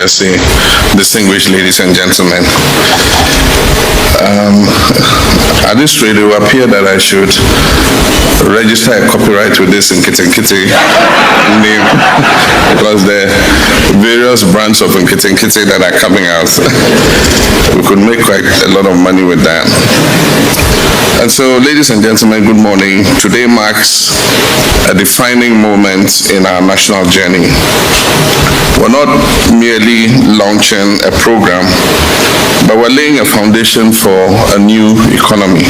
Say, distinguished ladies and gentlemen. At this rate, it will appear that I should register a copyright with this Nkitinkiti name because the various brands of Nkitinkiti that are coming out, we could make quite a lot of money with that. And so, ladies and gentlemen, good morning. Today marks a defining moment in our national journey. We're not merely launching a program, but we're laying a foundation for a new economy.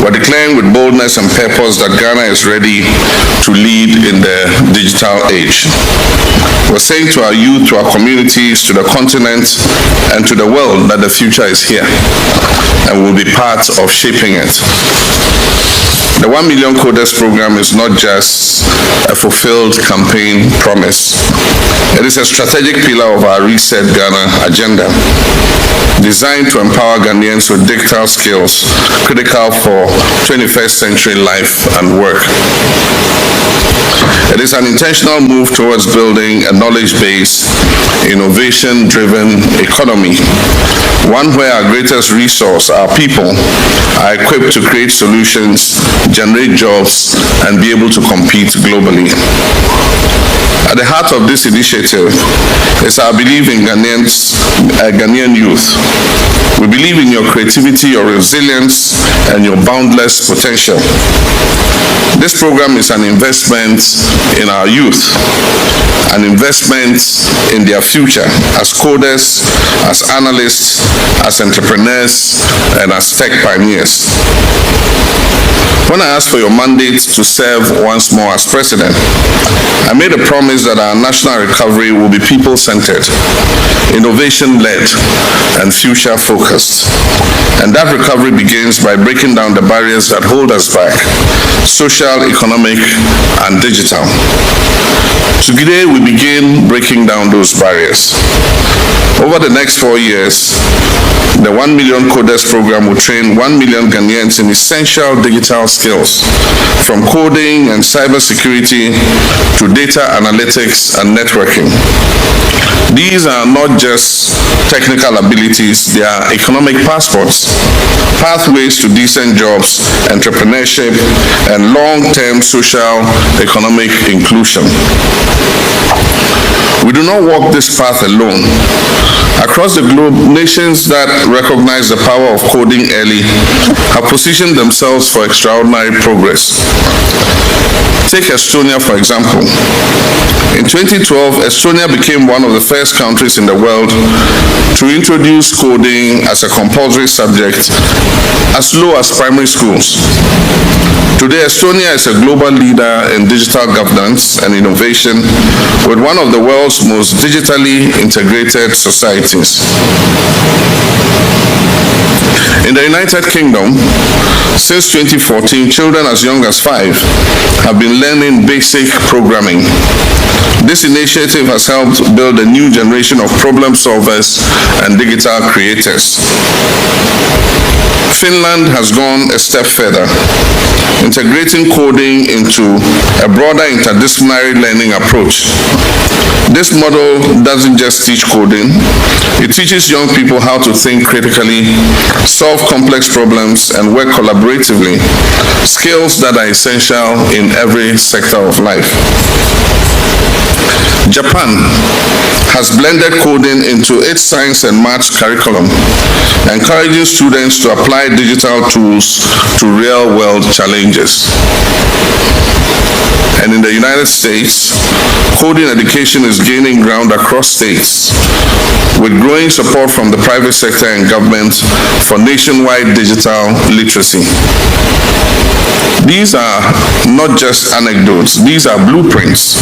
We're declaring with boldness and purpose that Ghana is ready to lead in the digital age. We're saying to our youth, to our communities, to the continent, and to the world that the future is here, and we'll be part of shaping it. The 1 Million Coders program is not just a fulfilled campaign promise. It is a strategic pillar of our Reset Ghana agenda, designed to empower Ghanaians with digital skills critical for 21st century life and work. It is an intentional move towards building a knowledge-based, innovation-driven economy, one where our greatest resource, our people, are equipped to create solutions, generate jobs, and be able to compete globally. At the heart of this initiative is our belief in Ghanaian youth. We believe in your creativity, your resilience, and your boundless potential. This program is an investment in our youth, an investment in their future as coders, as analysts, as entrepreneurs, and as tech pioneers. When I asked for your mandate to serve once more as president, I made a promise that our national recovery will be people-centered, innovation-led, and future-focused. And that recovery begins by breaking down the barriers that hold us back, social, economic, and digital. Today, we begin breaking down those barriers. Over the next 4 years, the 1 Million Coders program will train 1 million Ghanaians in essential digital skills, from coding and cybersecurity to data analytics and networking. These are not just technical abilities, they are economic passports, pathways to decent jobs, entrepreneurship, and long-term social economic inclusion. We do not walk this path alone. Across the globe, nations that recognize the power of coding early have positioned themselves for extraordinary progress. Take Estonia, for example. In 2012, Estonia became one of the first countries in the world to introduce coding as a compulsory subject as low as primary schools. Today, Estonia is a global leader in digital governance and innovation with one of the world's most digitally integrated societies. In the United Kingdom, since 2014, children as young as 5 have been learning basic programming. This initiative has helped build a new generation of problem solvers and digital creators. Finland has gone a step further, integrating coding into a broader interdisciplinary learning approach. This model doesn't just teach coding, it teaches young people how to think critically, solve complex problems, and work collaboratively, skills that are essential in every sector of life. Japan has blended coding into its science and maths curriculum, encouraging students to apply digital tools to real-world challenges. And in the United States, coding education is gaining ground across states, with growing support from the private sector and government for nationwide digital literacy. These are not just anecdotes, these are blueprints,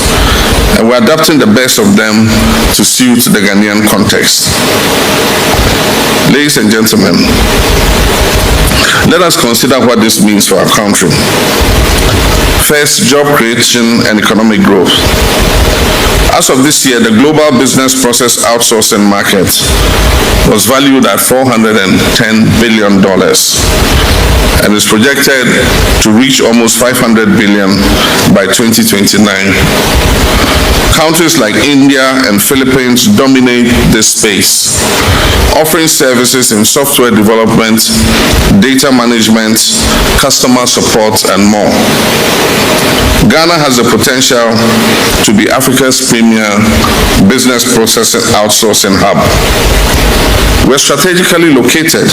and we're adapting the best of them to suit the Ghanaian context. Ladies and gentlemen, let us consider what this means for our country. First, job creation and economic growth. As of this year, the global business process outsourcing market was valued at $410 billion and is projected to reach almost $500 billion by 2029. Countries like India and Philippines dominate this space, offering services in software development, data management, customer support, and more. Ghana has the potential to be Africa's premier business process outsourcing hub. We're strategically located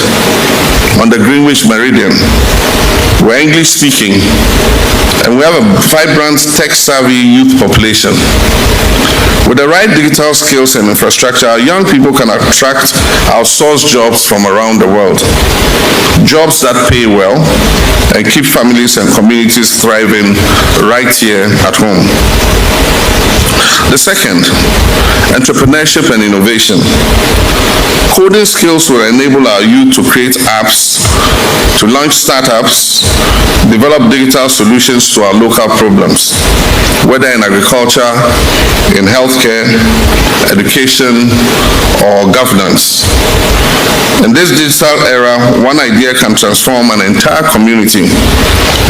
on the Greenwich Meridian. We're English speaking, and we have a vibrant tech-savvy youth population. With the right digital skills and infrastructure, our young people can attract outsourced jobs from around the world. Jobs that pay well and keep families and communities thriving right here at home. The second, entrepreneurship and innovation. Coding skills will enable our youth to create apps, to launch startups, develop digital solutions to our local problems, whether in agriculture, in healthcare, education, or governance. In this digital era, one idea can transform an entire community,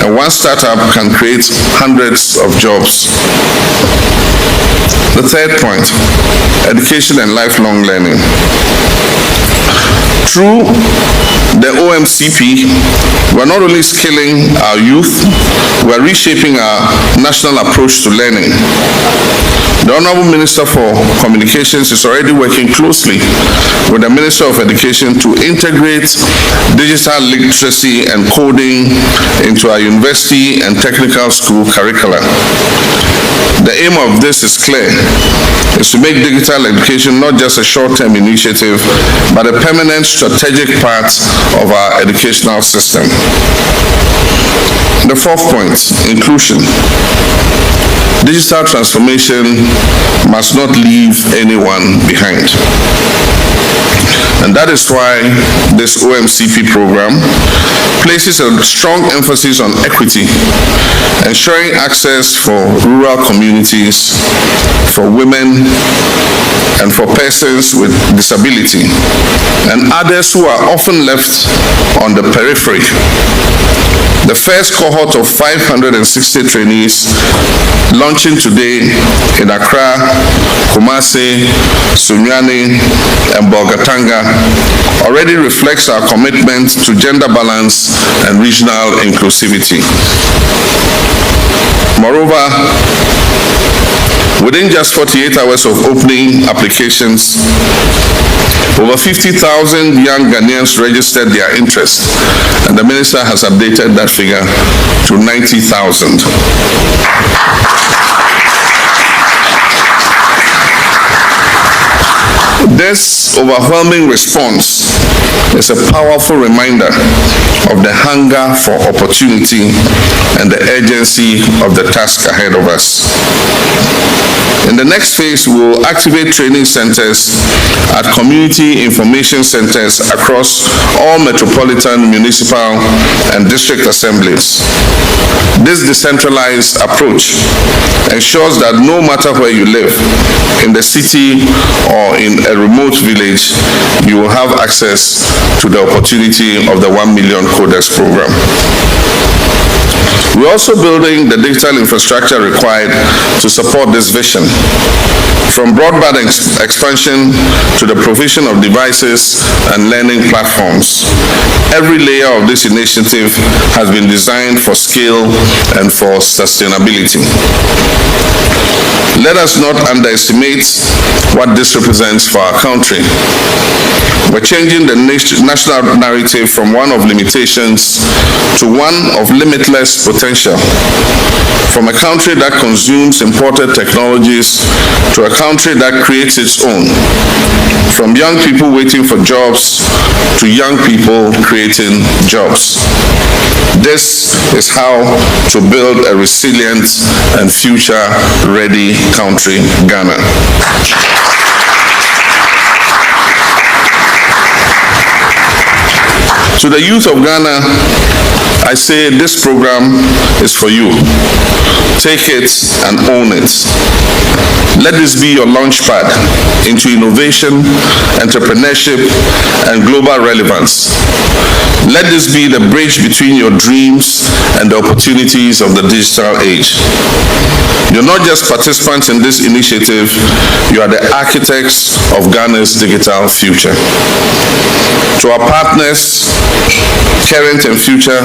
and one startup can create hundreds of jobs. The third point, education and lifelong learning. Through the OMCP, we're not only skilling our youth, we're reshaping our national approach to learning. The Honorable Minister for Communications is already working closely with the Minister of Education to integrate digital literacy and coding into our university and technical school curricula. The aim of this is clear, is to make digital education not just a short-term initiative, but a permanent strategic part of our educational system. The fourth point, inclusion. Digital transformation must not leave anyone behind. And that is why this OMCP program places a strong emphasis on equity, ensuring access for rural communities, for women, and for persons with disability, and others who are often left on the periphery. The first cohort of 560 trainees launching today in Accra, Kumasi, Sunyani, and Bolgatanga already reflects our commitment to gender balance and regional inclusivity. Moreover, within just 48 hours of opening applications, over 50,000 young Ghanaians registered their interest, and the minister has updated that figure to 90,000. This overwhelming response is a powerful reminder of the hunger for opportunity and the urgency of the task ahead of us. In the next phase, we will activate training centers at community information centers across all metropolitan, municipal, and district assemblies. This decentralized approach ensures that no matter where you live, in the city or in a remote village, you will have access to the opportunity of the 1 Million Coders program. We're also building the digital infrastructure required to support this vision. From broadband expansion to the provision of devices and learning platforms, every layer of this initiative has been designed for scale and for sustainability. Let us not underestimate what this represents for our country. We're changing the national narrative from one of limitations to one of limitless potential. From a country that consumes imported technologies to a country that creates its own. From young people waiting for jobs to young people creating jobs. This is how to build a resilient and future-ready country, Ghana. To the youth of Ghana, I say this program is for you. Take it and own it. Let this be your launchpad into innovation, entrepreneurship, and global relevance. Let this be the bridge between your dreams and the opportunities of the digital age. You're not just participants in this initiative, you are the architects of Ghana's digital future. To our partners, current and future,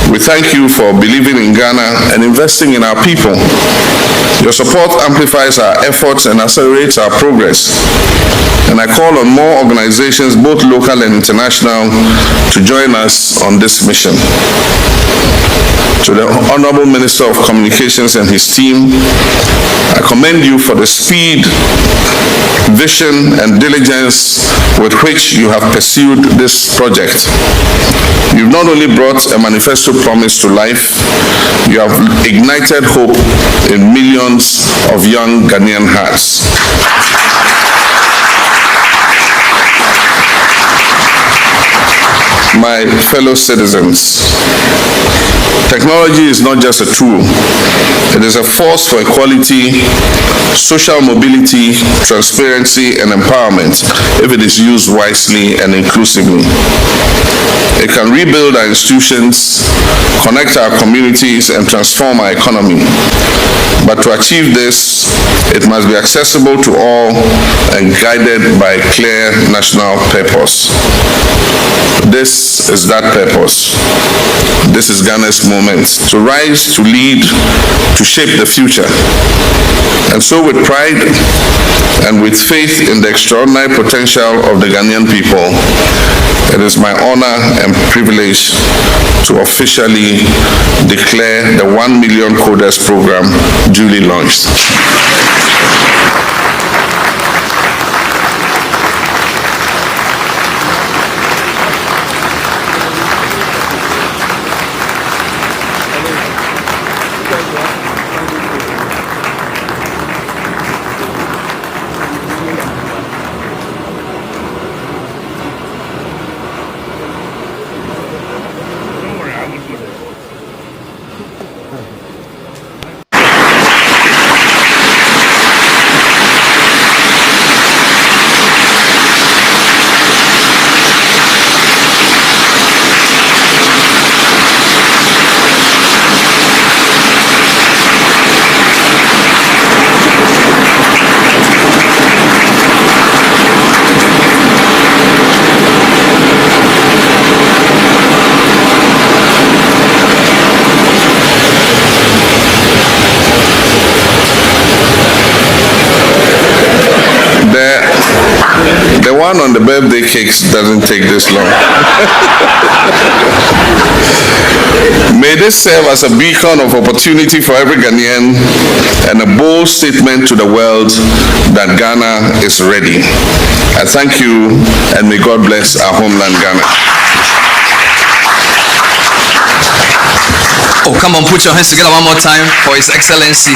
we thank you for believing in Ghana and investing in our people. Your support amplifies our efforts and accelerates our progress. And I call on more organizations, both local and international, to join us on this mission. To the Honorable Minister of Communications and his team, I commend you for the speed, vision, and diligence with which you have pursued this project. You've not only brought a manifesto promise to life, you have ignited hope in millions of young Ghanaian hearts. My fellow citizens, technology is not just a tool. It is a force for equality, social mobility, transparency, and empowerment if it is used wisely and inclusively. It can rebuild our institutions, connect our communities, and transform our economy. But to achieve this, it must be accessible to all and guided by a clear national purpose. This is that purpose. This is Ghana's moment to rise, to lead, to shape the future. And so with pride and with faith in the extraordinary potential of the Ghanaian people, it is my honor and privilege to officially declare the 1 Million Coders program duly launched. The one on the birthday cakes doesn't take this long. May this serve as a beacon of opportunity for every Ghanaian and a bold statement to the world that Ghana is ready. I thank you, and may God bless our homeland, Ghana. Oh, come on, put your hands together one more time for His Excellency.